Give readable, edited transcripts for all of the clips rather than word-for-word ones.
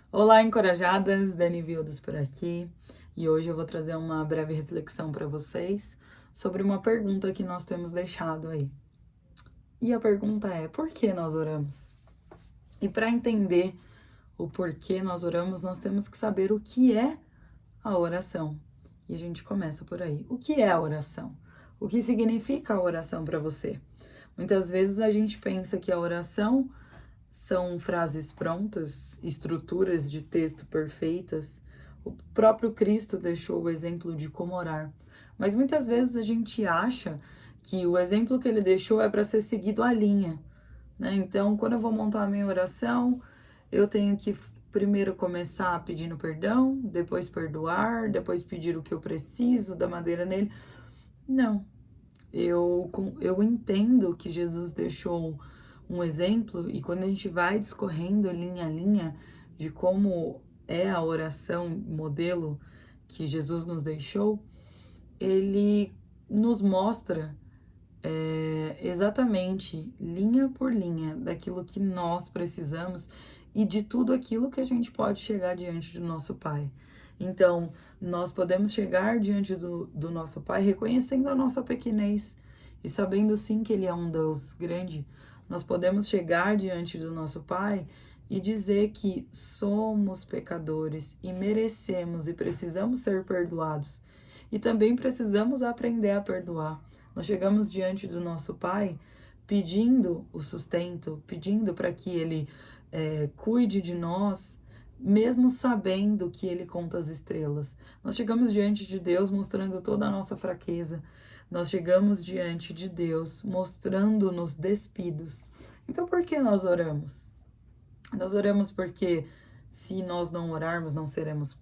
Olá, encorajadas, Dani Vildos por aqui, e hoje eu vou trazer uma breve reflexão para vocês sobre uma pergunta que nós temos deixado aí. E a pergunta é: por que nós oramos? E para entender o porquê nós oramos, nós temos que saber o que é a oração. E a gente começa por aí. O que é a oração? O que significa a oração para você? Muitas vezes a gente pensa que a oração são frases prontas, estruturas de texto perfeitas. O próprio Cristo deixou o exemplo de como orar. Mas muitas vezes a gente acha que o exemplo que ele deixou é para ser seguido à linha, né? Então, quando eu vou montar a minha oração, eu tenho que primeiro começar pedindo perdão, depois perdoar, depois pedir o que eu preciso da maneira nele. Não, eu entendo que Jesus deixou um exemplo, e quando a gente vai discorrendo linha a linha de como é a oração modelo que Jesus nos deixou, ele nos mostra exatamente, linha por linha, daquilo que nós precisamos e de tudo aquilo que a gente pode chegar diante do nosso Pai. Então, nós podemos chegar diante do nosso Pai reconhecendo a nossa pequenez e sabendo sim que Ele é um Deus grande. Nós podemos chegar diante do nosso Pai e dizer que somos pecadores e merecemos e precisamos ser perdoados. E também precisamos aprender a perdoar. Nós chegamos diante do nosso Pai pedindo o sustento, pedindo para que Ele cuide de nós, mesmo sabendo que Ele conta as estrelas. Nós chegamos diante de Deus mostrando toda a nossa fraqueza. Nós chegamos diante de Deus mostrando-nos despidos. Então, por que nós oramos? Nós oramos porque, se nós não orarmos, não seremos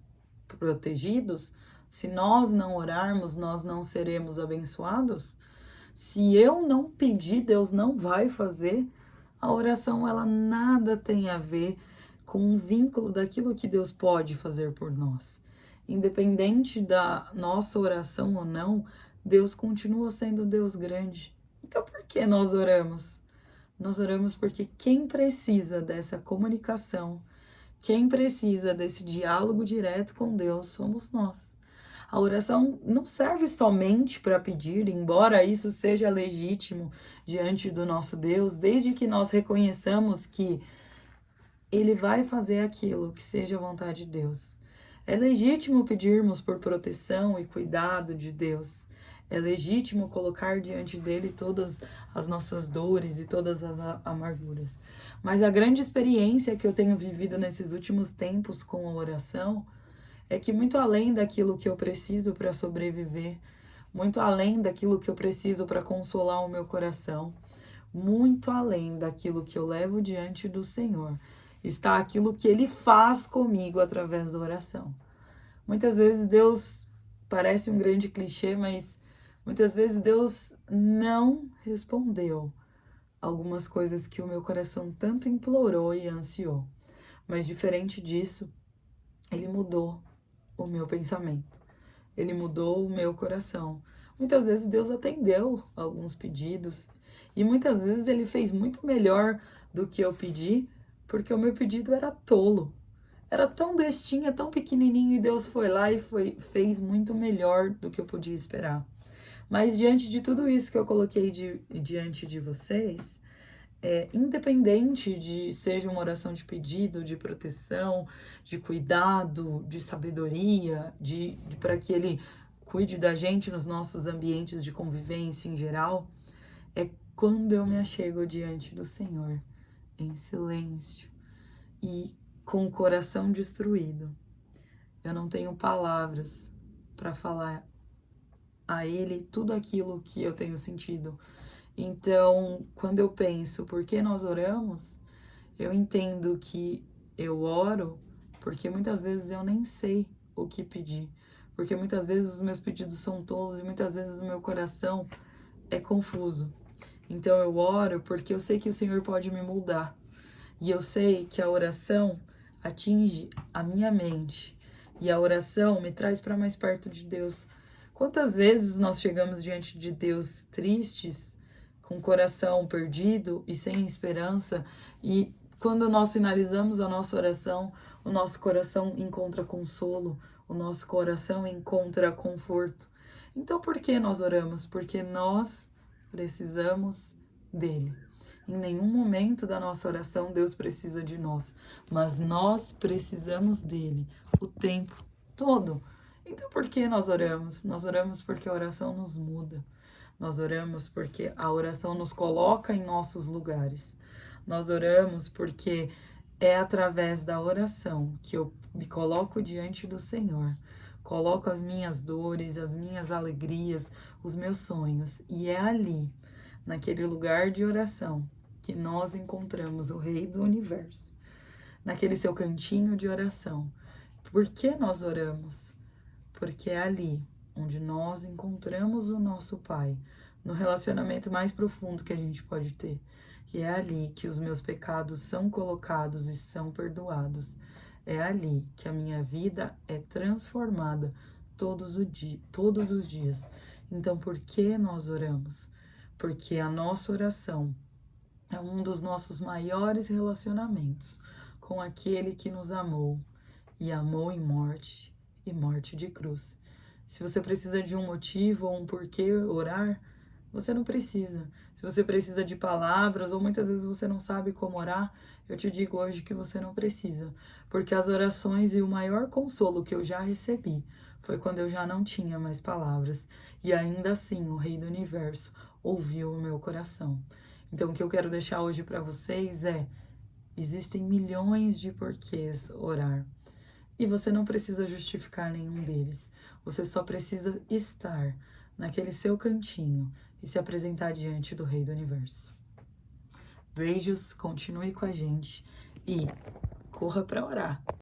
protegidos. Se nós não orarmos, nós não seremos abençoados. Se eu não pedir, Deus não vai fazer. A oração, ela nada tem a ver com o vínculo daquilo que Deus pode fazer por nós. Independente da nossa oração ou não, Deus continua sendo Deus grande. Então, por que nós oramos? Nós oramos porque quem precisa dessa comunicação, quem precisa desse diálogo direto com Deus, somos nós. A oração não serve somente para pedir, embora isso seja legítimo diante do nosso Deus, desde que nós reconheçamos que Ele vai fazer aquilo que seja a vontade de Deus. É legítimo pedirmos por proteção e cuidado de Deus. É legítimo colocar diante dele todas as nossas dores e todas as amarguras. Mas a grande experiência que eu tenho vivido nesses últimos tempos com a oração é que, muito além daquilo que eu preciso para sobreviver, muito além daquilo que eu preciso para consolar o meu coração, muito além daquilo que eu levo diante do Senhor, está aquilo que Ele faz comigo através da oração. Muitas vezes Deus parece um grande clichê, mas muitas vezes Deus não respondeu algumas coisas que o meu coração tanto implorou e ansiou. Mas diferente disso, Ele mudou o meu pensamento. Ele mudou o meu coração. Muitas vezes Deus atendeu alguns pedidos e muitas vezes Ele fez muito melhor do que eu pedi, porque o meu pedido era tolo. Era tão bestinha, tão pequenininho, e Deus foi lá e fez muito melhor do que eu podia esperar. Mas diante de tudo isso que eu coloquei diante de vocês, independente de seja uma oração de pedido, de proteção, de cuidado, de sabedoria, de para que Ele cuide da gente nos nossos ambientes de convivência em geral, é quando eu me achego diante do Senhor, em silêncio e com o coração destruído. Eu não tenho palavras para falar a Ele tudo aquilo que eu tenho sentido. Então, quando eu penso por que nós oramos, eu entendo que eu oro porque muitas vezes eu nem sei o que pedir. Porque muitas vezes os meus pedidos são tolos e muitas vezes o meu coração é confuso. Então eu oro porque eu sei que o Senhor pode me moldar. E eu sei que a oração atinge a minha mente. E a oração me traz para mais perto de Deus. Quantas vezes nós chegamos diante de Deus tristes, com o coração perdido e sem esperança, e quando nós finalizamos a nossa oração, o nosso coração encontra consolo, o nosso coração encontra conforto. Então, por que nós oramos? Porque nós precisamos dele. Em nenhum momento da nossa oração Deus precisa de nós, mas nós precisamos dele o tempo todo. Então, por que nós oramos? Nós oramos porque a oração nos muda. Nós oramos porque a oração nos coloca em nossos lugares. Nós oramos porque é através da oração que eu me coloco diante do Senhor. Coloco as minhas dores, as minhas alegrias, os meus sonhos. E é ali, naquele lugar de oração, que nós encontramos o Rei do Universo. Naquele seu cantinho de oração. Por que nós oramos? Porque é ali onde nós encontramos o nosso Pai, no relacionamento mais profundo que a gente pode ter. E é ali que os meus pecados são colocados e são perdoados. É ali que a minha vida é transformada todos os dias. Então, por que nós oramos? Porque a nossa oração é um dos nossos maiores relacionamentos com aquele que nos amou e amou em morte e morte de cruz. Se você precisa de um motivo ou um porquê orar, você não precisa. Se você precisa de palavras ou muitas vezes você não sabe como orar, eu te digo hoje que você não precisa, porque as orações e o maior consolo que eu já recebi foi quando eu já não tinha mais palavras e ainda assim o Rei do Universo ouviu o meu coração. Então o que eu quero deixar hoje para vocês é: existem milhões de porquês orar. E você não precisa justificar nenhum deles. Você só precisa estar naquele seu cantinho e se apresentar diante do Rei do Universo. Beijos, continue com a gente e corra para orar.